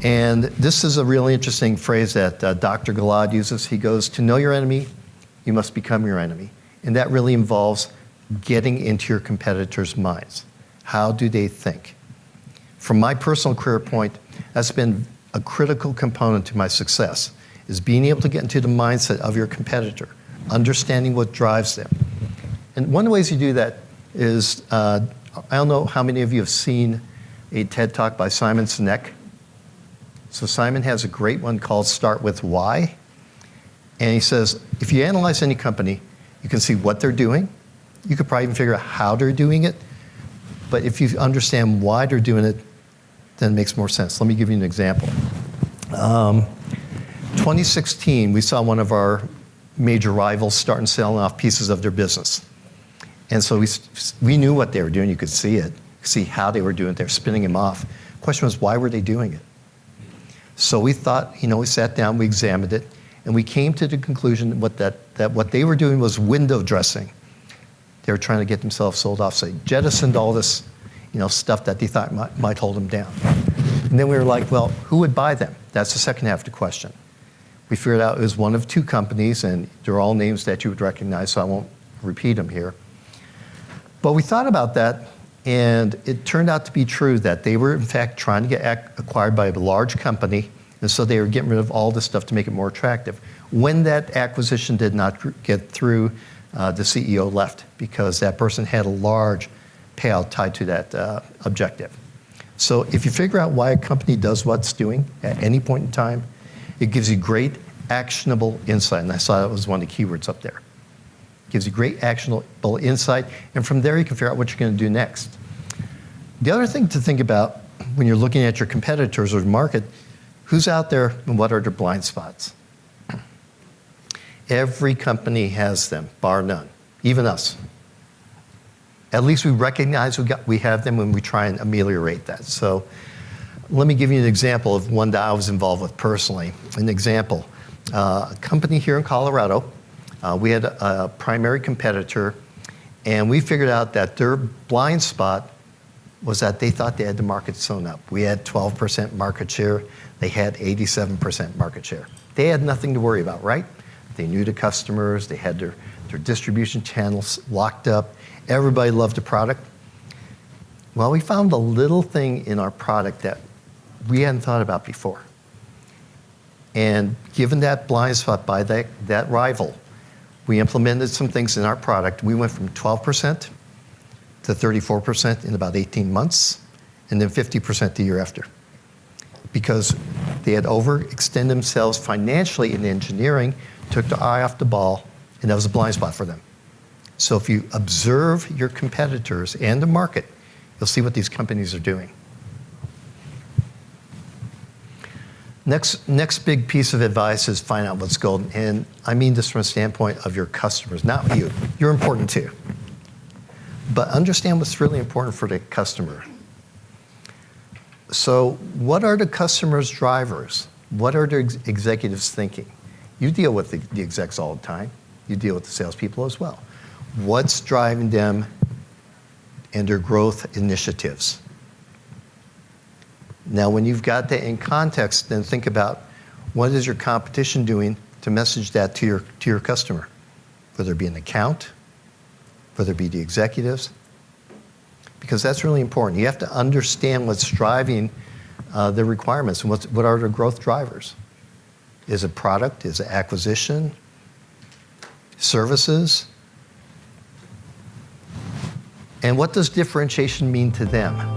And this is a really interesting phrase that Dr. Galad uses. He goes, to know your enemy, you must become your enemy. And that really involves getting into your competitors' minds. How do they think? From my personal career point, that's been a critical component to my success, is being able to get into the mindset of your competitor, understanding what drives them. And one of the ways you do that is, I don't know how many of you have seen a TED Talk by Simon Sinek. So Simon has a great one called Start With Why. And he says, if you analyze any company, you can see what they're doing. You could probably even figure out how they're doing it. But if you understand why they're doing it, then it makes more sense. Let me give you an example. 2016, we saw one of our major rivals starting selling off pieces of their business. And so we knew what they were doing. You could see it, see how they were doing it. They were spinning them off. The question was, why were they doing it? So we thought, we sat down, we examined it, and we came to the conclusion that what they were doing was window dressing. They were trying to get themselves sold off. So they jettisoned all this, stuff that they thought might hold them down. And then we were like, well, who would buy them? That's the second half of the question. We figured out it was one of two companies, and they're all names that you would recognize, so I won't repeat them here. But we thought about that, and it turned out to be true that they were, in fact, trying to get acquired by a large company, and so they were getting rid of all this stuff to make it more attractive. When that acquisition did not get through, the CEO left because that person had a large payout tied to that objective. So if you figure out why a company does what it's doing at any point in time, it gives you great actionable insight, and I saw that was one of the keywords up there. It gives you great actionable insight, and from there you can figure out what you're going to do next. The other thing to think about when you're looking at your competitors or the market, who's out there and what are their blind spots? Every company has them, bar none, even us. At least we recognize we have them when we try and ameliorate that. So let me give you an example of one that I was involved with personally. An example, a company here in Colorado, we had a primary competitor, and we figured out that their blind spot was that they thought they had the market sewn up. We had 12% market share. They had 87% market share. They had nothing to worry about, right? They knew the customers. They had their distribution channels locked up. Everybody loved the product. Well, we found a little thing in our product that we hadn't thought about before. And given that blind spot by that rival, we implemented some things in our product. We went from 12% to 34% in about 18 months, and then 50% the year after. Because they had overextended themselves financially in engineering, took their eye off the ball, and that was a blind spot for them. So if you observe your competitors and the market, you'll see what these companies are doing. Next big piece of advice is find out what's golden. And I mean this from a standpoint of your customers, not you. You're important too. But understand what's really important for the customer. So what are the customer's drivers? What are the executives thinking? You deal with the execs all the time. You deal with the salespeople as well. What's driving them and their growth initiatives? Now, when you've got that in context, then think about what is your competition doing to message that to your customer, whether it be an account, whether it be the executives, because that's really important. You have to understand what's driving the requirements and what are the growth drivers. Is it product? Is it acquisition? Services? And what does differentiation mean to them?